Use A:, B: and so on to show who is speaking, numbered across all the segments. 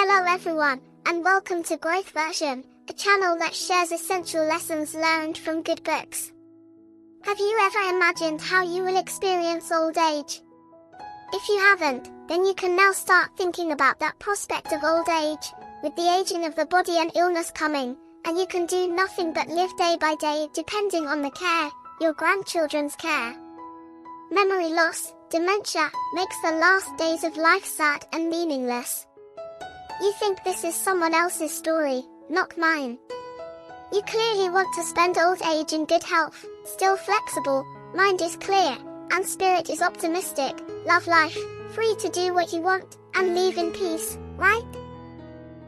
A: Hello everyone, and welcome to Growth Version, a channel that shares essential lessons learned from good books. Have you ever imagined how you will experience old age? If you haven't, then you can now start thinking about that prospect of old age, with the aging of the body and illness coming, and you can do nothing but live day by day depending on the care, your grandchildren's care. Memory loss, dementia, makes the last days of life sad and meaningless. You think this is someone else's story, not mine. You clearly want to spend old age in good health, still flexible, mind is clear, and spirit is optimistic, love life, free to do what you want, and live in peace, right?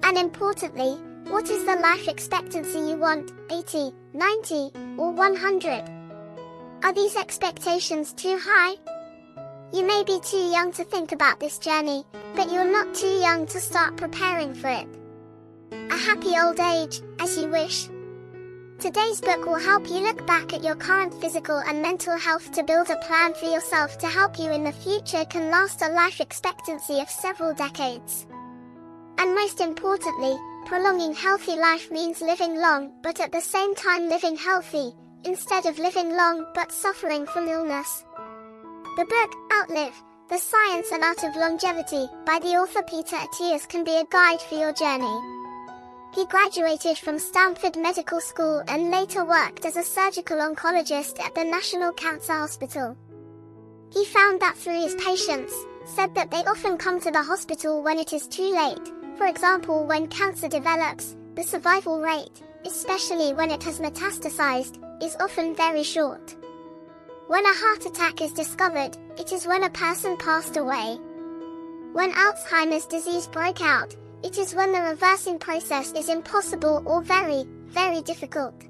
A: And importantly, what is the life expectancy you want, 80, 90, or 100? Are these expectations too high? You may be too young to think about this journey, but you're not too young to start preparing for it. A happy old age, as you wish. Today's book will help you look back at your current physical and mental health to build a plan for yourself to help you in the future can last a life expectancy of several decades. And most importantly, prolonging healthy life means living long, but at the same time living healthy, instead of living long but suffering from illness. The book, Outlive, The Science and Art of Longevity, by the author Peter Attias can be a guide for your journey. He graduated from Stanford Medical School and later worked as a surgical oncologist at the National Cancer Hospital. He found that through his patients, said that they often come to the hospital when it is too late. For example, when cancer develops, the survival rate, especially when it has metastasized, is often very short. When a heart attack is discovered, it is when a person passed away. When Alzheimer's disease broke out, it is when the reversing process is impossible or very, very difficult.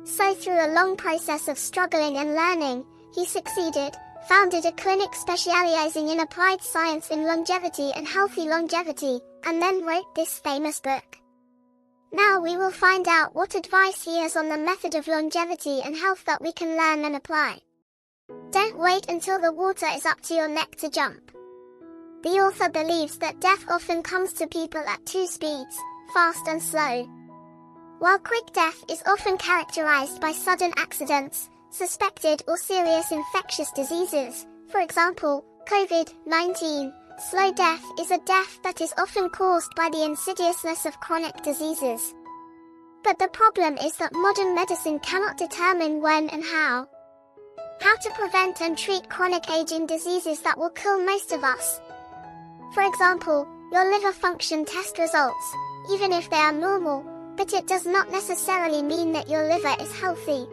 A: So through a long process of struggling and learning, he succeeded, founded a clinic specializing in applied science in longevity and healthy longevity, and then wrote this famous book. Now we will find out what advice he has on the method of longevity and health that we can learn and apply. Don't wait until the water is up to your neck to jump. The author believes that death often comes to people at two speeds, fast and slow. While quick death is often characterized by sudden accidents, suspected or serious infectious diseases, for example, COVID-19, slow death is a death that is often caused by the insidiousness of chronic diseases. But the problem is that modern medicine cannot determine when and how. How to prevent and treat chronic aging diseases that will kill most of us. For example, your liver function test results, even if they are normal, but it does not necessarily mean that your liver is healthy.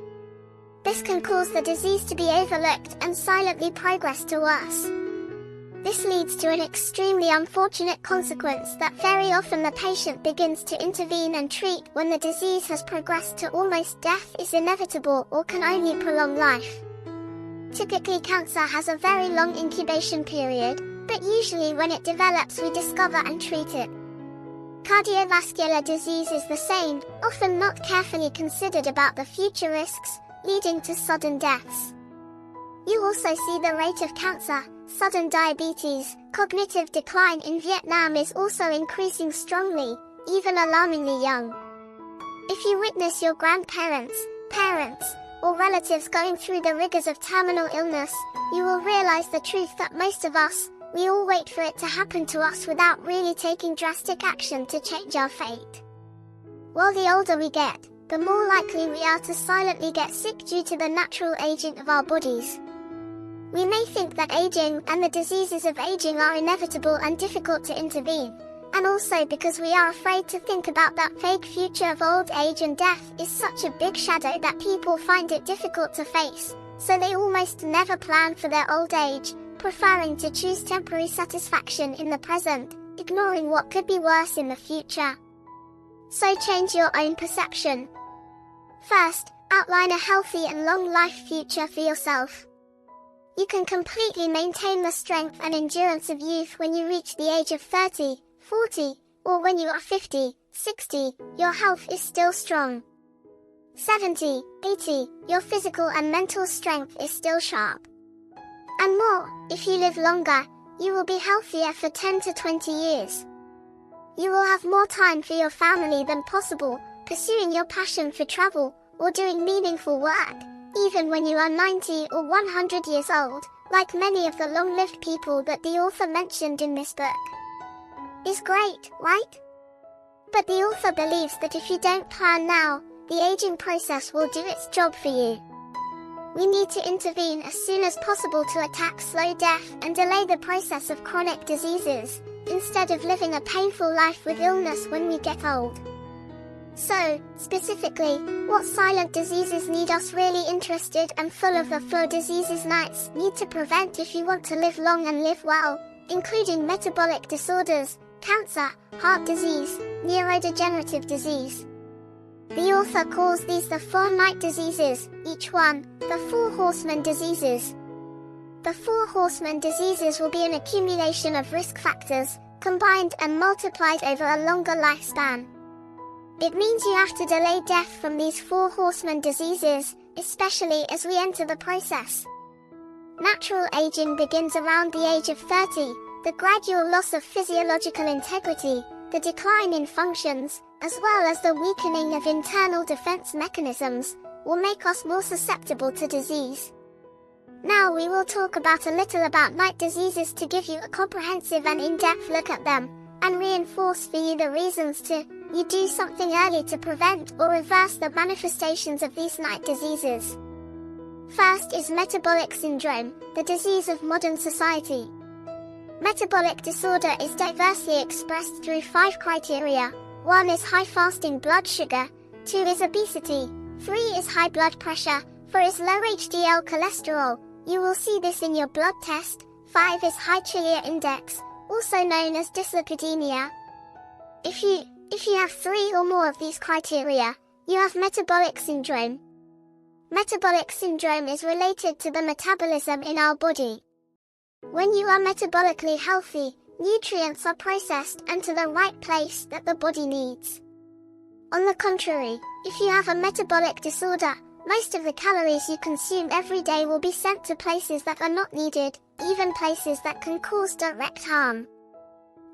A: This can cause the disease to be overlooked and silently progress to worse. This leads to an extremely unfortunate consequence that very often the patient begins to intervene and treat when the disease has progressed to almost death is inevitable or can only prolong life. Typically cancer has a very long incubation period, but usually when it develops we discover and treat it. Cardiovascular disease is the same, often not carefully considered about the future risks, leading to sudden deaths. You also see the rate of cancer, sudden diabetes, cognitive decline in Vietnam is also increasing strongly, even alarmingly young. If you witness your grandparents, parents, or relatives going through the rigors of terminal illness, you will realize the truth that most of us, we all wait for it to happen to us without really taking drastic action to change our fate. While the older we get, the more likely we are to silently get sick due to the natural aging of our bodies. We may think that aging and the diseases of aging are inevitable and difficult to intervene, and also because we are afraid to think about that vague future of old age and death is such a big shadow that people find it difficult to face, so they almost never plan for their old age, preferring to choose temporary satisfaction in the present, ignoring what could be worse in the future. So change your own perception. First, outline a healthy and long life future for yourself. You can completely maintain the strength and endurance of youth when you reach the age of 30, 40, or when you are 50, 60, your health is still strong. 70, 80, your physical and mental strength is still sharp. And more, if you live longer, you will be healthier for 10 to 20 years. You will have more time for your family than possible, pursuing your passion for travel, or doing meaningful work, even when you are 90 or 100 years old, like many of the long-lived people that the author mentioned in this book. Is great, right? But the author believes that if you don't plan now, the aging process will do its job for you. We need to intervene as soon as possible to attack slow death and delay the process of chronic diseases, instead of living a painful life with illness when we get old. So, specifically, what silent diseases need us really interested and full of the flow diseases nights need to prevent if you want to live long and live well, including metabolic disorders, cancer, heart disease, neurodegenerative disease. The author calls these the 4 night diseases, each one, the 4 horsemen diseases. The 4 horsemen diseases will be an accumulation of risk factors, combined and multiplied over a longer lifespan. It means you have to delay death from these 4 horsemen diseases, especially as we enter the process. Natural aging begins around the age of 30, the gradual loss of physiological integrity, the decline in functions, as well as the weakening of internal defense mechanisms, will make us more susceptible to disease. Now we will talk about a little about night diseases to give you a comprehensive and in-depth look at them, and reinforce for you the reasons you do something early to prevent or reverse the manifestations of these night diseases. First is metabolic syndrome, the disease of modern society. Metabolic disorder is diversely expressed through 5 criteria. 1 is high fasting blood sugar, 2 is obesity, 3 is high blood pressure, 4 is low HDL cholesterol, you will see this in your blood test, 5 is high cilia index, also known as dyslipidemia. If you have 3 or more of these criteria, you have metabolic syndrome. Metabolic syndrome is related to the metabolism in our body. When you are metabolically healthy, nutrients are processed and to the right place that the body needs. On the contrary, if you have a metabolic disorder, most of the calories you consume every day will be sent to places that are not needed, even places that can cause direct harm.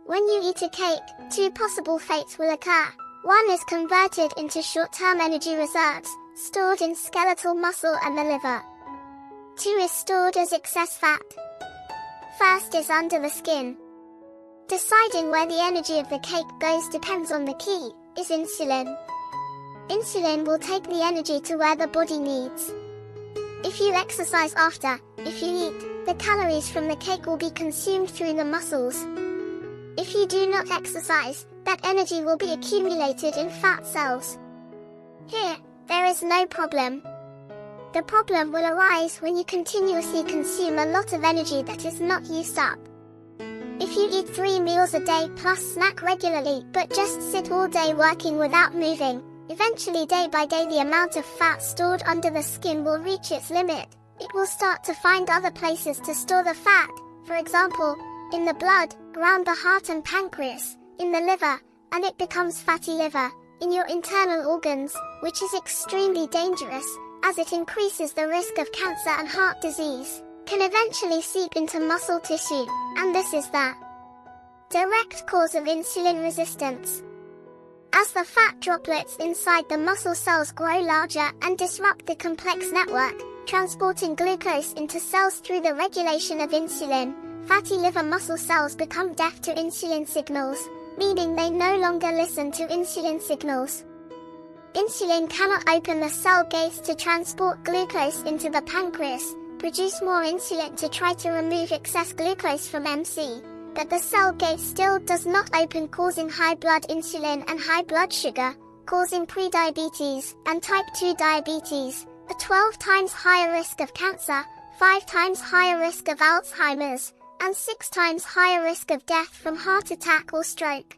A: When you eat a cake, 2 possible fates will occur. 1 is converted into short-term energy reserves, stored in skeletal muscle and the liver. 2 is stored as excess fat. First is under the skin. Deciding where the energy of the cake goes depends on the key, is insulin. Insulin will take the energy to where the body needs. If you exercise after, if you eat, the calories from the cake will be consumed through the muscles. If you do not exercise, that energy will be accumulated in fat cells. Here, there is no problem. The problem will arise when you continuously consume a lot of energy that is not used up. If you eat 3 meals a day plus snack regularly but just sit all day working without moving, eventually day by day the amount of fat stored under the skin will reach its limit. It will start to find other places to store the fat, for example, in the blood, around the heart and pancreas, in the liver, and it becomes fatty liver, in your internal organs, which is extremely dangerous, as it increases the risk of cancer and heart disease, can eventually seep into muscle tissue, and this is the direct cause of insulin resistance. As the fat droplets inside the muscle cells grow larger and disrupt the complex network, transporting glucose into cells through the regulation of insulin, fatty liver muscle cells become deaf to insulin signals, meaning they no longer listen to insulin signals. Insulin cannot open the cell gates to transport glucose into the pancreas, produce more insulin to try to remove excess glucose from MC, but the cell gate still does not open, causing high blood insulin and high blood sugar, causing prediabetes and type 2 diabetes, a 12 times higher risk of cancer, 5 times higher risk of Alzheimer's, and 6 times higher risk of death from heart attack or stroke.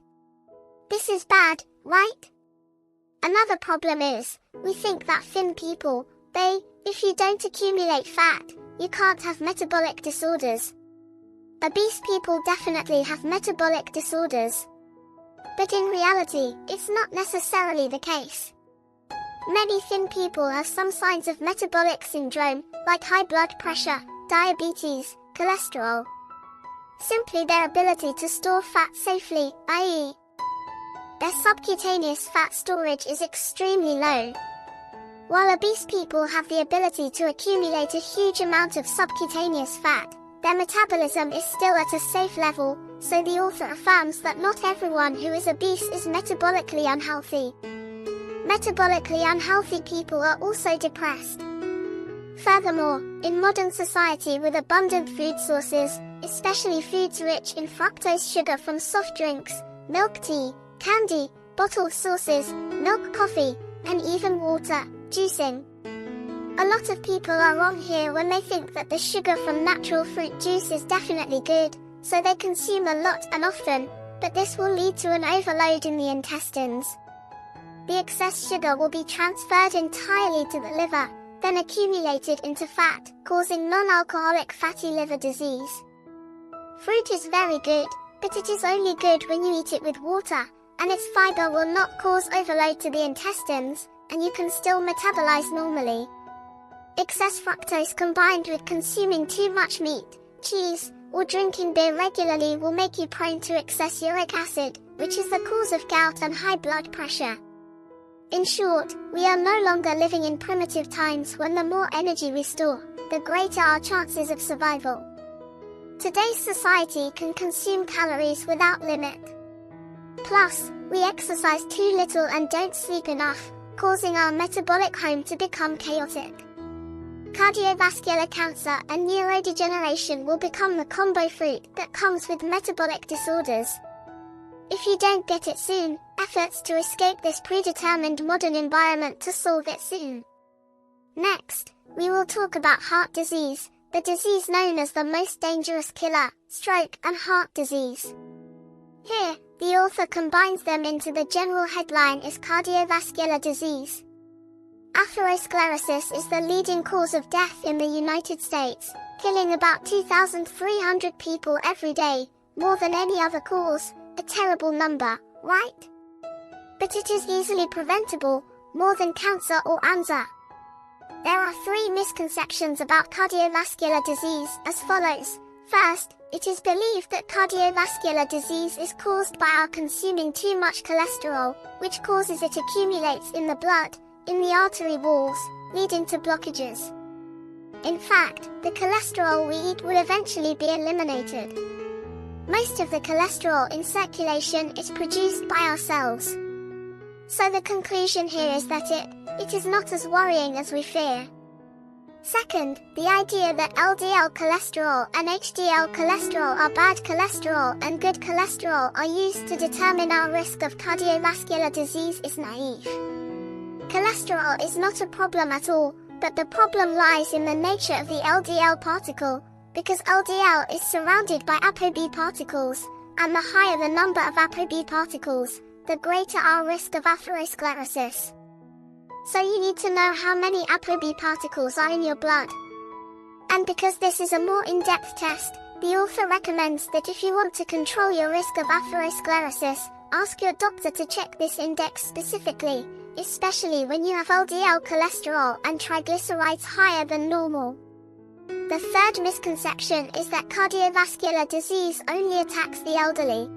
A: This is bad, right? Another problem is, we think that thin people, if you don't accumulate fat, you can't have metabolic disorders. Obese people definitely have metabolic disorders. But in reality, it's not necessarily the case. Many thin people have some signs of metabolic syndrome, like high blood pressure, diabetes, cholesterol. Simply their ability to store fat safely, i.e., their subcutaneous fat storage is extremely low. While obese people have the ability to accumulate a huge amount of subcutaneous fat, their metabolism is still at a safe level, so the author affirms that not everyone who is obese is metabolically unhealthy. Metabolically unhealthy people are also depressed. Furthermore, in modern society with abundant food sources, especially foods rich in fructose sugar from soft drinks, milk tea, candy, bottled sauces, milk coffee, and even water, juicing. A lot of people are wrong here when they think that the sugar from natural fruit juice is definitely good, so they consume a lot and often, but this will lead to an overload in the intestines. The excess sugar will be transferred entirely to the liver, then accumulated into fat, causing non-alcoholic fatty liver disease. Fruit is very good, but it is only good when you eat it with water, and its fiber will not cause overload to the intestines, and you can still metabolize normally. Excess fructose combined with consuming too much meat, cheese, or drinking beer regularly will make you prone to excess uric acid, which is the cause of gout and high blood pressure. In short, we are no longer living in primitive times when the more energy we store, the greater our chances of survival. Today's society can consume calories without limit. Plus, we exercise too little and don't sleep enough, causing our metabolic home to become chaotic. Cardiovascular cancer and neurodegeneration will become the combo fruit that comes with metabolic disorders. If you don't get it soon, efforts to escape this predetermined modern environment to solve it soon. Next, we will talk about heart disease, the disease known as the most dangerous killer, stroke and heart disease. Here, the author combines them into the general headline is cardiovascular disease. Atherosclerosis is the leading cause of death in the United States, killing about 2,300 people every day, more than any other cause, a terrible number, right? But it is easily preventable, more than cancer or ANZA. There are 3 misconceptions about cardiovascular disease as follows. First, it is believed that cardiovascular disease is caused by our consuming too much cholesterol, which causes it accumulates in the blood, in the artery walls, leading to blockages. In fact, the cholesterol we eat will eventually be eliminated. Most of the cholesterol in circulation is produced by our cells. So the conclusion here is that it is not as worrying as we fear. Second, the idea that LDL cholesterol and HDL cholesterol are bad cholesterol and good cholesterol are used to determine our risk of cardiovascular disease is naive. Cholesterol is not a problem at all, but the problem lies in the nature of the LDL particle, because LDL is surrounded by ApoB particles, and the higher the number of ApoB particles, the greater our risk of atherosclerosis. So you need to know how many ApoB particles are in your blood. And because this is a more in-depth test, the author recommends that if you want to control your risk of atherosclerosis, ask your doctor to check this index specifically, especially when you have LDL cholesterol and triglycerides higher than normal. The third misconception is that cardiovascular disease only attacks the elderly.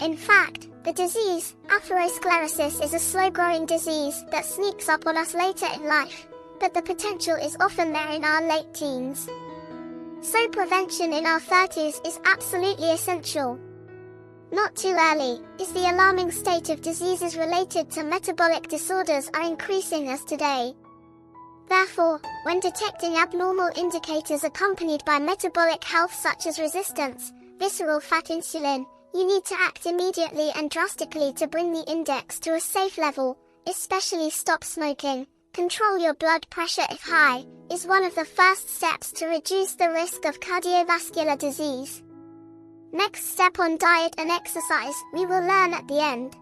A: In fact, the disease, atherosclerosis, is a slow-growing disease that sneaks up on us later in life, but the potential is often there in our late teens. So prevention in our 30s is absolutely essential. Not too early, is the alarming state of diseases related to metabolic disorders are increasing as today. Therefore, when detecting abnormal indicators accompanied by metabolic health such as resistance, visceral fat insulin, you need to act immediately and drastically to bring the index to a safe level, especially stop smoking. Control your blood pressure if high, is one of the first steps to reduce the risk of cardiovascular disease. Next step on diet and exercise, we will learn at the end.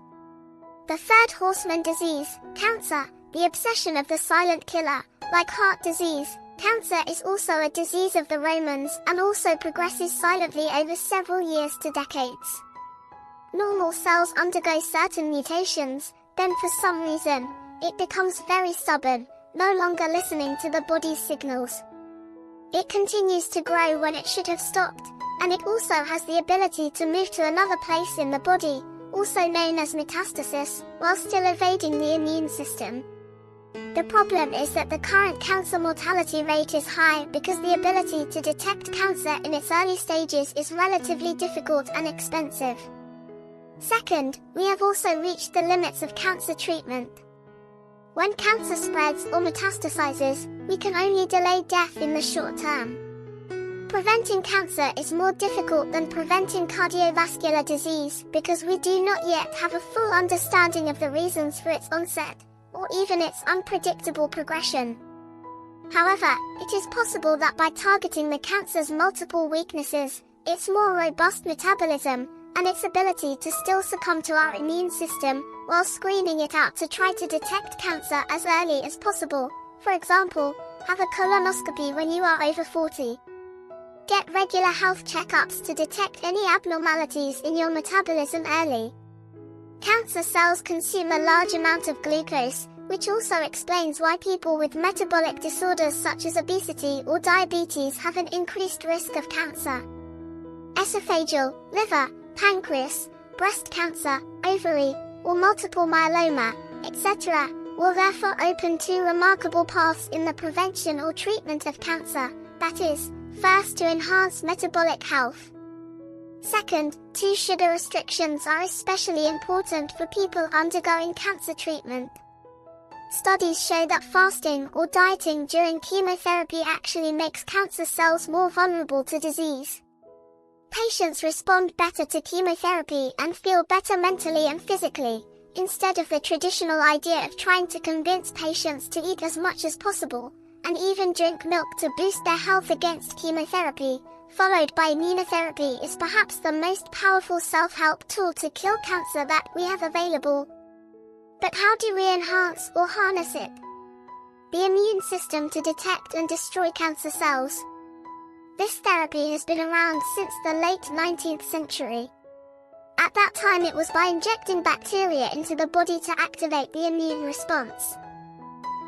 A: The third horseman disease, cancer, the obsession of the silent killer. Like heart disease, cancer is also a disease of the Romans and also progresses silently over several years to decades. Normal cells undergo certain mutations, then for some reason, it becomes very stubborn, no longer listening to the body's signals. It continues to grow when it should have stopped, and it also has the ability to move to another place in the body, also known as metastasis, while still evading the immune system. The problem is that the current cancer mortality rate is high because the ability to detect cancer in its early stages is relatively difficult and expensive. Second, we have also reached the limits of cancer treatment. When cancer spreads or metastasizes, we can only delay death in the short term. Preventing cancer is more difficult than preventing cardiovascular disease because we do not yet have a full understanding of the reasons for its onset, or even its unpredictable progression. However, it is possible that by targeting the cancer's multiple weaknesses, its more robust metabolism, and its ability to still succumb to our immune system, while screening it out to try to detect cancer as early as possible. For example, have a colonoscopy when you are over 40. Get regular health checkups to detect any abnormalities in your metabolism early. Cancer cells consume a large amount of glucose, which also explains why people with metabolic disorders such as obesity or diabetes have an increased risk of cancer. Esophageal, liver, pancreas, breast cancer, ovary, or multiple myeloma, etc., will therefore open two remarkable paths in the prevention or treatment of cancer, that is, first to enhance metabolic health. Second, two sugar restrictions are especially important for people undergoing cancer treatment. Studies show that fasting or dieting during chemotherapy actually makes cancer cells more vulnerable to disease. Patients respond better to chemotherapy and feel better mentally and physically, instead of the traditional idea of trying to convince patients to eat as much as possible, and even drink milk to boost their health against chemotherapy, followed by immunotherapy is perhaps the most powerful self-help tool to kill cancer that we have available. But how do we enhance or harness it? The immune system to detect and destroy cancer cells. This therapy has been around since the late 19th century. At that time it was by injecting bacteria into the body to activate the immune response.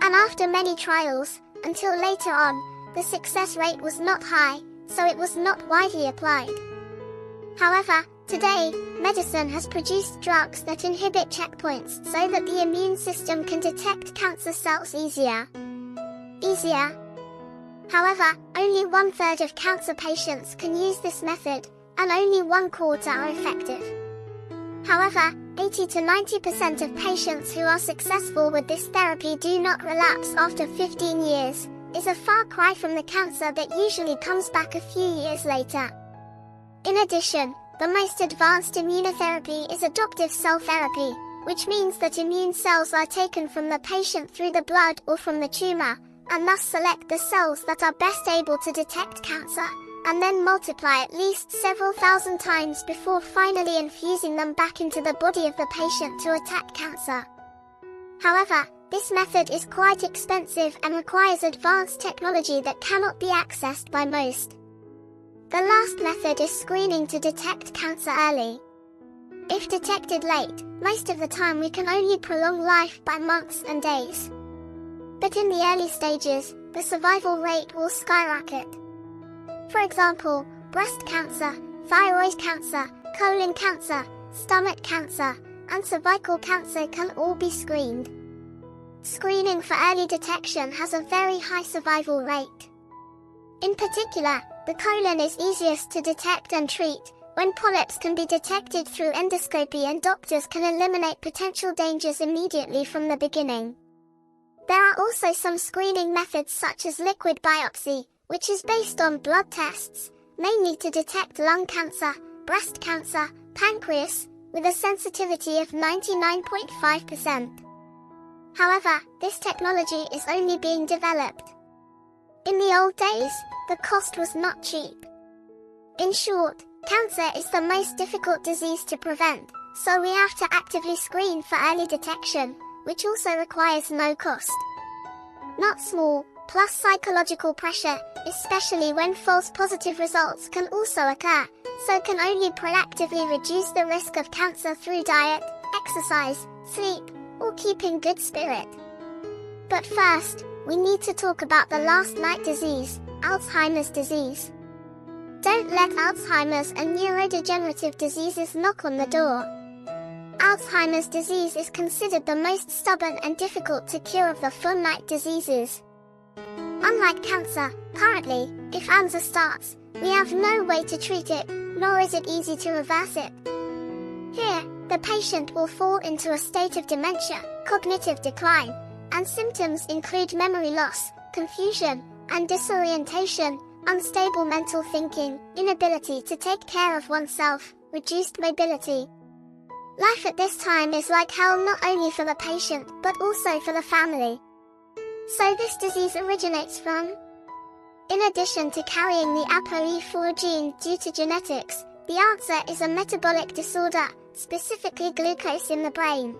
A: And after many trials, until later on, the success rate was not high, so it was not widely applied. However, today, medicine has produced drugs that inhibit checkpoints so that the immune system can detect cancer cells easier. However, only 1/3 of cancer patients can use this method, and only 1/4 are effective. However, 80 to 90% of patients who are successful with this therapy do not relapse after 15 years, is a far cry from the cancer that usually comes back a few years later. In addition, the most advanced immunotherapy is adoptive cell therapy, which means that immune cells are taken from the patient through the blood or from the tumor, and thus select the cells that are best able to detect cancer, and then multiply at least several thousand times before finally infusing them back into the body of the patient to attack cancer. However, this method is quite expensive and requires advanced technology that cannot be accessed by most. The last method is screening to detect cancer early. If detected late, most of the time we can only prolong life by months and days. But in the early stages, the survival rate will skyrocket. For example, breast cancer, thyroid cancer, colon cancer, stomach cancer, and cervical cancer can all be screened. Screening for early detection has a very high survival rate. In particular, the colon is easiest to detect and treat, when polyps can be detected through endoscopy and doctors can eliminate potential dangers immediately from the beginning. There are also some screening methods such as liquid biopsy, which is based on blood tests, mainly to detect lung cancer, breast cancer, pancreas, with a sensitivity of 99.5%. However, this technology is only being developed. In the old days, the cost was not cheap. In short, cancer is the most difficult disease to prevent, so we have to actively screen for early detection, which also requires no cost. Not small, plus psychological pressure, especially when false positive results can also occur, so can only proactively reduce the risk of cancer through diet, exercise, sleep, or keeping good spirit. But first, we need to talk about the last night disease, Alzheimer's disease. Don't let Alzheimer's and neurodegenerative diseases knock on the door. Alzheimer's disease is considered the most stubborn and difficult to cure of the finite diseases. Unlike cancer, currently, if AMSA starts, we have no way to treat it, nor is it easy to reverse it. Here, the patient will fall into a state of dementia, cognitive decline, and symptoms include memory loss, confusion, and disorientation, unstable mental thinking, inability to take care of oneself, reduced mobility. Life at this time is like hell not only for the patient, but also for the family. So this disease originates from? In addition to carrying the ApoE4 gene due to genetics, the answer is a metabolic disorder, specifically glucose in the brain.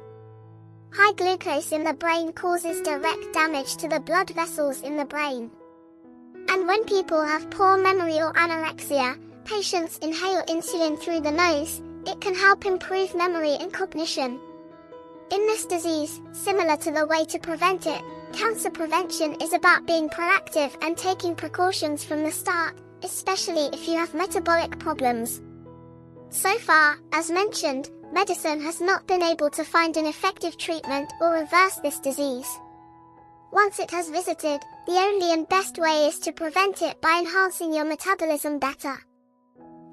A: High glucose in the brain causes direct damage to the blood vessels in the brain. And when people have poor memory or anorexia, patients inhale insulin through the nose. It can help improve memory and cognition. In this disease, similar to the way to prevent it, cancer prevention is about being proactive and taking precautions from the start, especially if you have metabolic problems. So far, as mentioned, medicine has not been able to find an effective treatment or reverse this disease. Once it has visited, the only and best way is to prevent it by enhancing your metabolism better.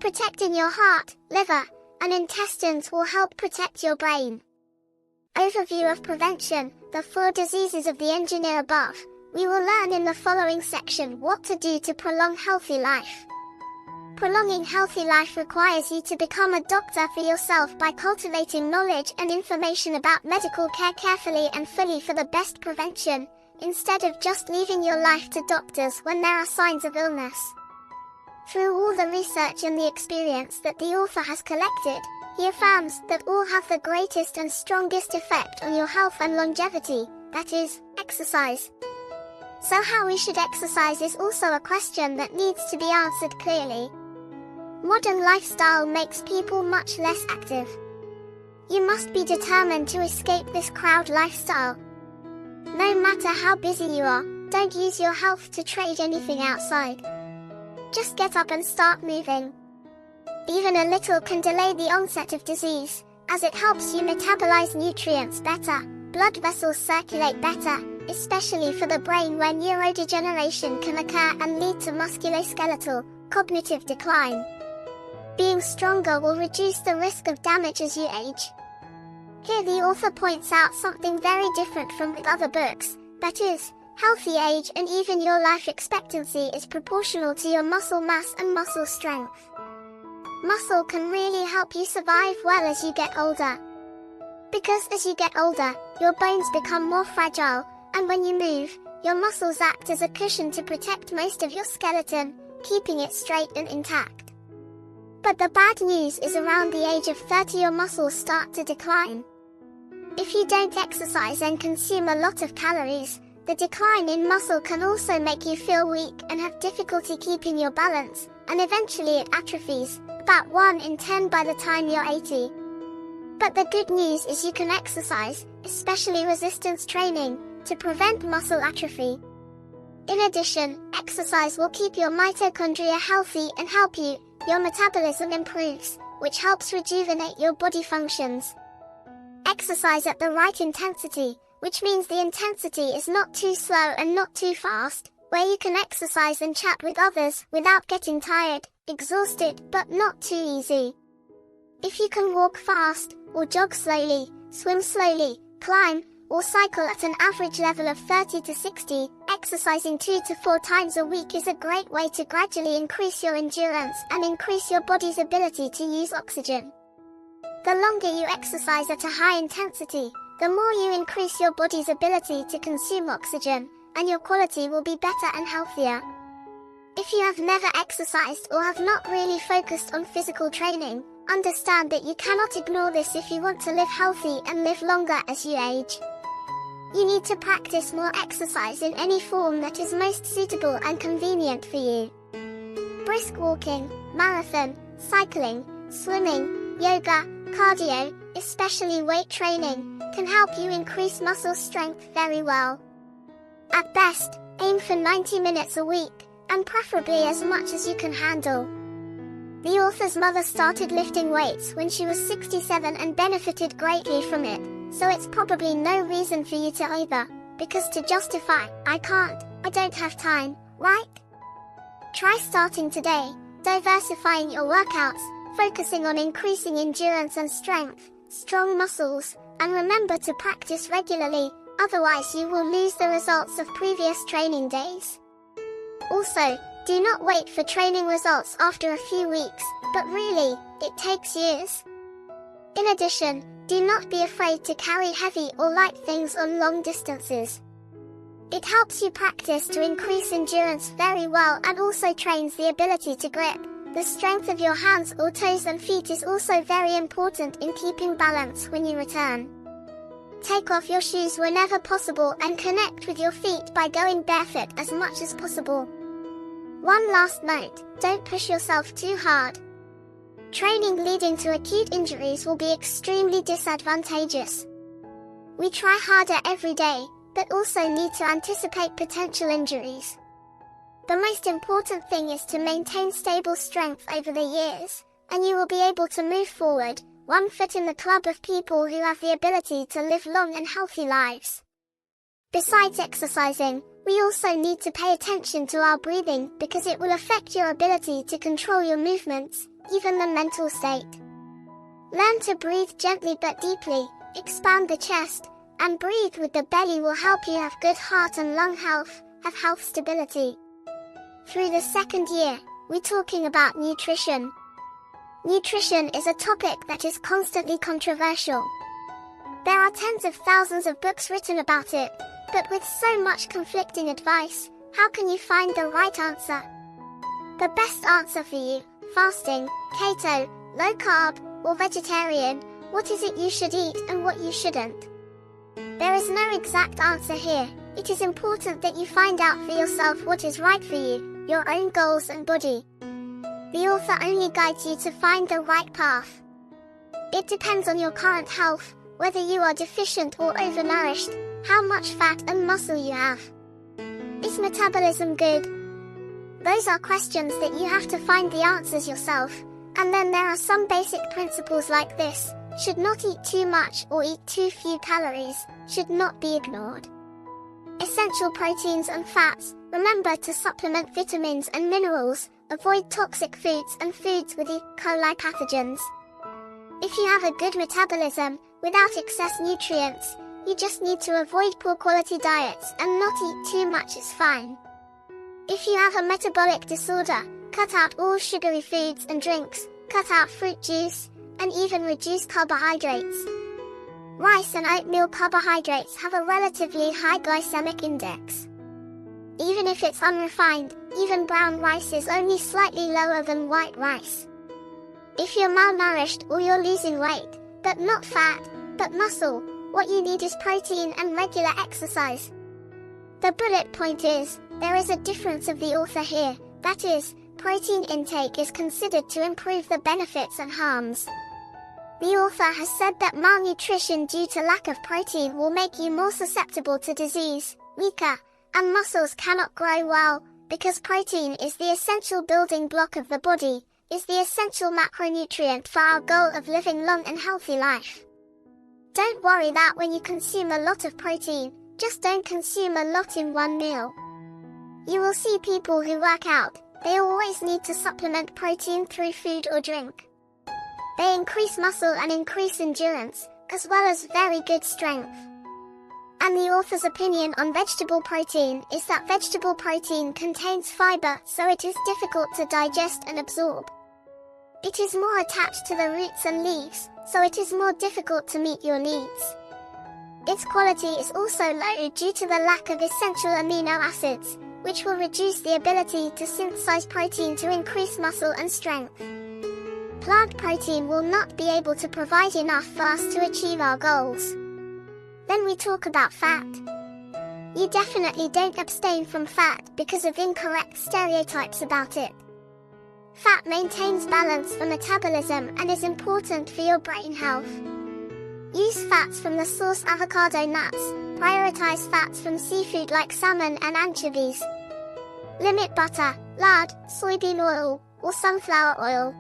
A: Protecting your heart, liver, and intestines will help protect your brain. Overview of prevention, the 4 diseases of the engineer above. We will learn in the following section what to do to prolong healthy life. Prolonging healthy life requires you to become a doctor for yourself by cultivating knowledge and information about medical care carefully and fully for the best prevention, instead of just leaving your life to doctors when there are signs of illness. Through all the research and the experience that the author has collected, he affirms that all have the greatest and strongest effect on your health and longevity, that is, exercise. So how we should exercise is also a question that needs to be answered clearly. Modern lifestyle makes people much less active. You must be determined to escape this crowd lifestyle. No matter how busy you are, don't use your health to trade anything outside. Just get up and start moving. Even a little can delay the onset of disease, as it helps you metabolize nutrients better, blood vessels circulate better, especially for the brain where neurodegeneration can occur and lead to musculoskeletal, cognitive decline. Being stronger will reduce the risk of damage as you age. Here the author points out something very different from with other books, that is, healthy age and even your life expectancy is proportional to your muscle mass and muscle strength. Muscle can really help you survive well as you get older. Because as you get older, your bones become more fragile, and when you move, your muscles act as a cushion to protect most of your skeleton, keeping it straight and intact. But the bad news is around the age of 30 your muscles start to decline. If you don't exercise and consume a lot of calories, the decline in muscle can also make you feel weak and have difficulty keeping your balance, and eventually it atrophies, about 1 in 10 by the time you're 80. But the good news is you can exercise, especially resistance training, to prevent muscle atrophy. In addition, exercise will keep your mitochondria healthy and help your metabolism improves, which helps rejuvenate your body functions. Exercise at the right intensity, which means the intensity is not too slow and not too fast, where you can exercise and chat with others without getting tired, exhausted, but not too easy. If you can walk fast, or jog slowly, swim slowly, climb, or cycle at an average level of 30 to 60, exercising 2 to 4 times a week is a great way to gradually increase your endurance and increase your body's ability to use oxygen. The longer you exercise at a high intensity, the more you increase your body's ability to consume oxygen, and your quality will be better and healthier. If you have never exercised or have not really focused on physical training, understand that you cannot ignore this if you want to live healthy and live longer as you age. You need to practice more exercise in any form that is most suitable and convenient for you. Brisk walking, marathon, cycling, swimming, yoga, cardio, especially weight training, can help you increase muscle strength very well. At best, aim for 90 minutes a week, and preferably as much as you can handle. The author's mother started lifting weights when she was 67 and benefited greatly from it, so it's probably no reason for you to either, because to justify, I can't, I don't have time, right? Try starting today, diversifying your workouts, focusing on increasing endurance and strength, strong muscles, and remember to practice regularly, otherwise you will lose the results of previous training days. Also, do not wait for training results after a few weeks, but really, it takes years. In addition, do not be afraid to carry heavy or light things on long distances. It helps you practice to increase endurance very well and also trains the ability to grip. The strength of your hands or toes and feet is also very important in keeping balance when you return. Take off your shoes whenever possible and connect with your feet by going barefoot as much as possible. One last note, don't push yourself too hard. Training leading to acute injuries will be extremely disadvantageous. We try harder every day, but also need to anticipate potential injuries. The most important thing is to maintain stable strength over the years, and you will be able to move forward, one foot in the club of people who have the ability to live long and healthy lives. Besides exercising, we also need to pay attention to our breathing because it will affect your ability to control your movements, even the mental state. Learn to breathe gently but deeply, expand the chest, and breathe with the belly will help you have good heart and lung health, have health stability. Through the second year, we're talking about nutrition. Nutrition is a topic that is constantly controversial. There are tens of thousands of books written about it, but with so much conflicting advice, how can you find the right answer? The best answer for you, fasting, keto, low carb, or vegetarian, what is it you should eat and what you shouldn't? There is no exact answer here. It is important that you find out for yourself what is right for you, your own goals and body. The author only guides you to find the right path. It depends on your current health, whether you are deficient or overnourished, how much fat and muscle you have. Is metabolism good? Those are questions that you have to find the answers yourself, and then there are some basic principles like this: should not eat too much or eat too few calories, should not be ignored. Essential proteins and fats, remember to supplement vitamins and minerals, avoid toxic foods and foods with E. coli pathogens. If you have a good metabolism, without excess nutrients, you just need to avoid poor quality diets and not eat too much is fine. If you have a metabolic disorder, cut out all sugary foods and drinks, cut out fruit juice, and even reduce carbohydrates. Rice and oatmeal carbohydrates have a relatively high glycemic index. Even if it's unrefined, even brown rice is only slightly lower than white rice. If you're malnourished or you're losing weight, but not fat, but muscle, what you need is protein and regular exercise. The bullet point is, there is a difference of the author here, that is, protein intake is considered to improve the benefits and harms. The author has said that malnutrition due to lack of protein will make you more susceptible to disease, weaker, and muscles cannot grow well, because protein is the essential building block of the body, is the essential macronutrient for our goal of living long and healthy life. Don't worry that when you consume a lot of protein, just don't consume a lot in one meal. You will see people who work out, they always need to supplement protein through food or drink. They increase muscle and increase endurance, as well as very good strength. And the author's opinion on vegetable protein is that vegetable protein contains fiber, so it is difficult to digest and absorb. It is more attached to the roots and leaves, so it is more difficult to meet your needs. Its quality is also low due to the lack of essential amino acids, which will reduce the ability to synthesize protein to increase muscle and strength. Plant protein will not be able to provide enough for us to achieve our goals. Then we talk about fat. You definitely don't abstain from fat because of incorrect stereotypes about it. Fat maintains balance for metabolism and is important for your brain health. Use fats from the source avocado nuts, prioritize fats from seafood like salmon and anchovies. Limit butter, lard, soybean oil, or sunflower oil.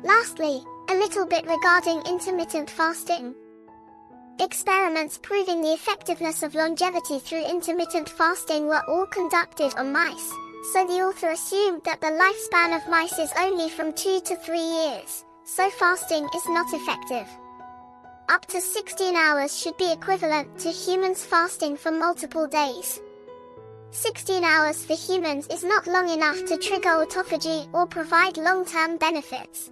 A: Lastly, a little bit regarding intermittent fasting. Experiments proving the effectiveness of longevity through intermittent fasting were all conducted on mice, so the author assumed that the lifespan of mice is only from 2 to 3 years, so fasting is not effective. Up to 16 hours should be equivalent to humans fasting for multiple days. 16 hours for humans is not long enough to trigger autophagy or provide long-term benefits.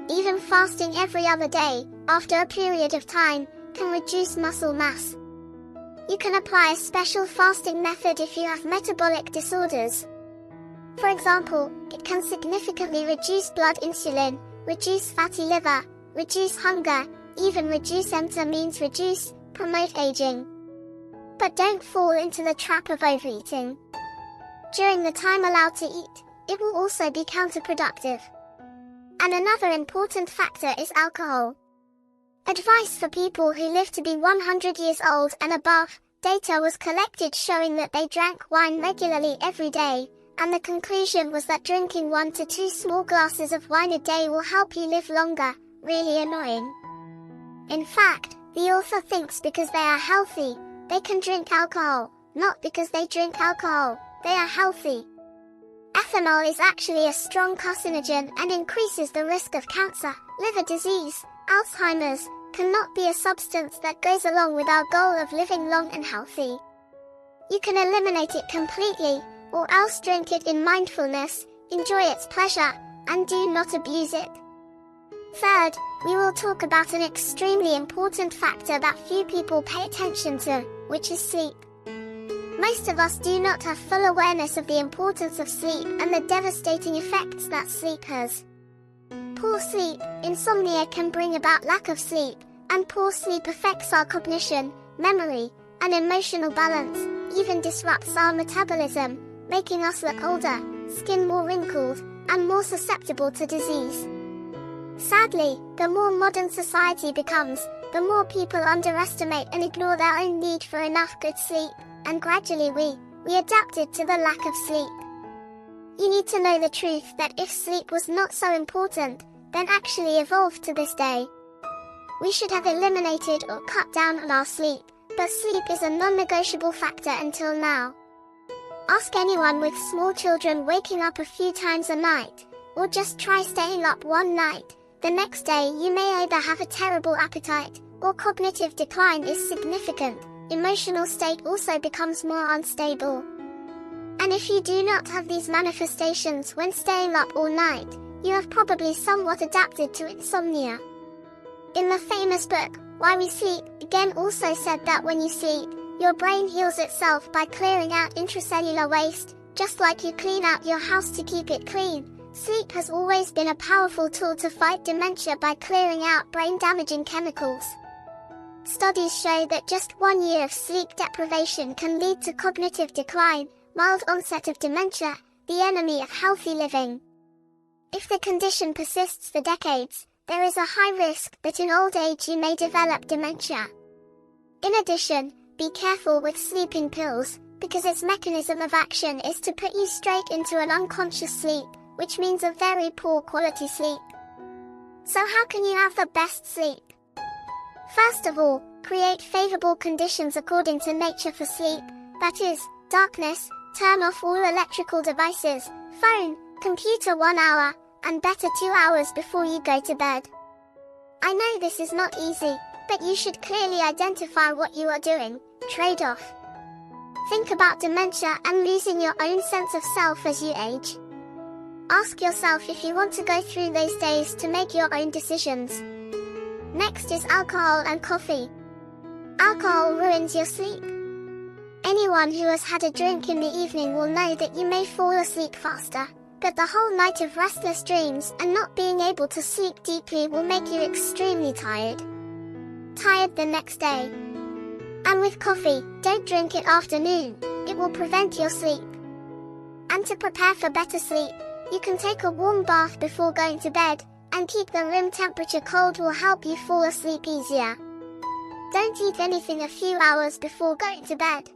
A: Even fasting every other day, after a period of time, can reduce muscle mass. You can apply a special fasting method if you have metabolic disorders. For example, it can significantly reduce blood insulin, reduce fatty liver, reduce hunger, even reduce EMTA means reduce, promote aging. But don't fall into the trap of overeating. During the time allowed to eat, it will also be counterproductive. And another important factor is alcohol. Advice for people who live to be 100 years old and above, data was collected showing that they drank wine regularly every day, and the conclusion was that drinking 1 to 2 small glasses of wine a day will help you live longer. Really annoying. In fact, the author thinks because they are healthy, they can drink alcohol, not because they drink alcohol, they are healthy. Ethanol is actually a strong carcinogen and increases the risk of cancer, liver disease, Alzheimer's, cannot be a substance that goes along with our goal of living long and healthy. You can eliminate it completely, or else drink it in mindfulness, enjoy its pleasure, and do not abuse it. Third, we will talk about an extremely important factor that few people pay attention to, which is sleep. Most of us do not have full awareness of the importance of sleep and the devastating effects that sleep has. Poor sleep, insomnia can bring about lack of sleep, and poor sleep affects our cognition, memory, and emotional balance, even disrupts our metabolism, making us look older, skin more wrinkled, and more susceptible to disease. Sadly, the more modern society becomes, the more people underestimate and ignore their own need for enough good sleep, and gradually we adapted to the lack of sleep. You need to know the truth that if sleep was not so important, then actually evolved to this day. We should have eliminated or cut down on our sleep, but sleep is a non-negotiable factor until now. Ask anyone with small children waking up a few times a night, or just try staying up one night. The next day you may either have a terrible appetite, or cognitive decline is significant, emotional state also becomes more unstable. And if you do not have these manifestations when staying up all night, you have probably somewhat adapted to insomnia. In the famous book, Why We Sleep, again also said that when you sleep, your brain heals itself by clearing out intracellular waste, just like you clean out your house to keep it clean. Sleep has always been a powerful tool to fight dementia by clearing out brain-damaging chemicals. Studies show that just 1 year of sleep deprivation can lead to cognitive decline, mild onset of dementia, the enemy of healthy living. If the condition persists for decades, there is a high risk that in old age you may develop dementia. In addition, be careful with sleeping pills, because its mechanism of action is to put you straight into an unconscious sleep, which means a very poor quality sleep. So how can you have the best sleep? First of all, create favorable conditions according to nature for sleep, that is, darkness, turn off all electrical devices, phone, computer 1 hour, and better 2 hours before you go to bed. I know this is not easy, but you should clearly identify what you are doing, trade-off. Think about dementia and losing your own sense of self as you age. Ask yourself if you want to go through those days to make your own decisions. Next is alcohol and coffee. Alcohol ruins your sleep. Anyone who has had a drink in the evening will know that you may fall asleep faster, but the whole night of restless dreams and not being able to sleep deeply will make you extremely tired. Tired the next day. And with coffee, don't drink it after noon, it will prevent your sleep. And to prepare for better sleep, you can take a warm bath before going to bed, and keep the room temperature cold will help you fall asleep easier. Don't eat anything a few hours before going to bed.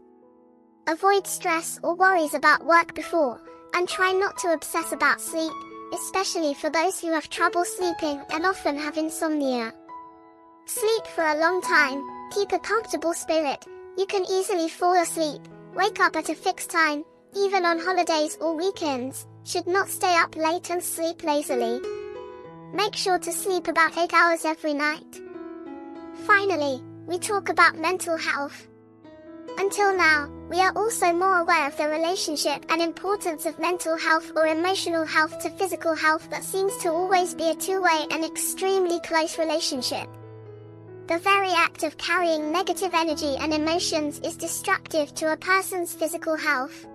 A: Avoid stress or worries about work before, and try not to obsess about sleep, especially for those who have trouble sleeping and often have insomnia. Sleep for a long time, keep a comfortable spirit, you can easily fall asleep, wake up at a fixed time, even on holidays or weekends, should not stay up late and sleep lazily. Make sure to sleep about 8 hours every night. Finally, we talk about mental health. Until now, we are also more aware of the relationship and importance of mental health or emotional health to physical health that seems to always be a two-way and extremely close relationship. The very act of carrying negative energy and emotions is destructive to a person's physical health.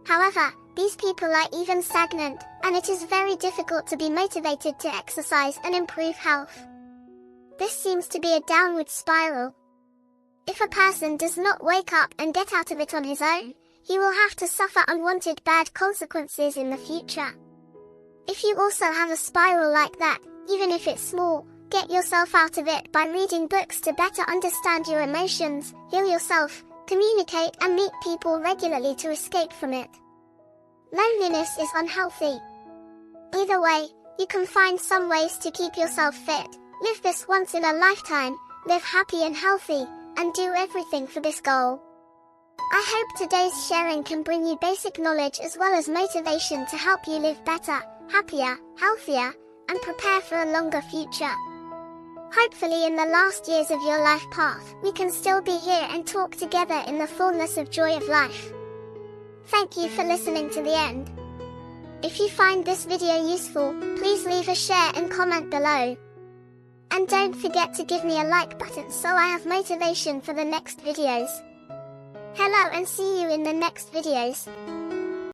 A: However, these people are even stagnant, and it is very difficult to be motivated to exercise and improve health. This seems to be a downward spiral. If a person does not wake up and get out of it on his own, he will have to suffer unwanted bad consequences in the future. If you also have a spiral like that, even if it's small, get yourself out of it by reading books to better understand your emotions, heal yourself, communicate and meet people regularly to escape from it. Loneliness is unhealthy. Either way, you can find some ways to keep yourself fit, live this once in a lifetime, live happy and healthy, and do everything for this goal. I hope today's sharing can bring you basic knowledge as well as motivation to help you live better, happier, healthier, and prepare for a longer future. Hopefully in the last years of your life path, we can still be here and talk together in the fullness of joy of life. Thank you for listening to the end. If you find this video useful, please leave a share and comment below. And don't forget to give me a like button so I have motivation for the next videos. Hello and see you in the next videos.